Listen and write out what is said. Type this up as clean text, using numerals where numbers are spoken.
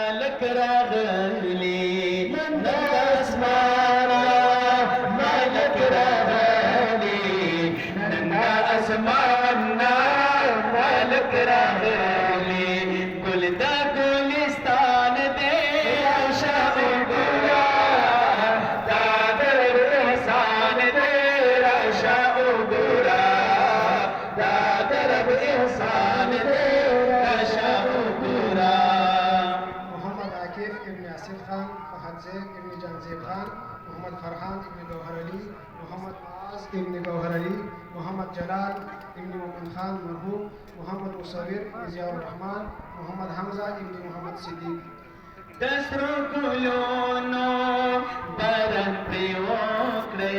مالك راغلي من اسمانا مالك راغلي من اسمانا مالك راغلي كل دا गुलिस्तान दे आशा उगरा दादर एहसान दे आशा उगरा दादर एहसान दे आशा उगरा मोहम्मद आकिफ इब्न आसिफ खान, फहद ज़ेब इब्न जानज़ेब खान, मोहम्मद फरहान इब्न गौहर अली, मोहम्मद मुआज़ इब्न गौहर अली, मोहम्मद जलाल इब्न मोमिन खान मरहूम, मोहम्मद मुसव्विर ज़ियाउर रहमान, मोहम्मद हमज़ा इब्न Mohammad Siddique. Destro culono, baran priokre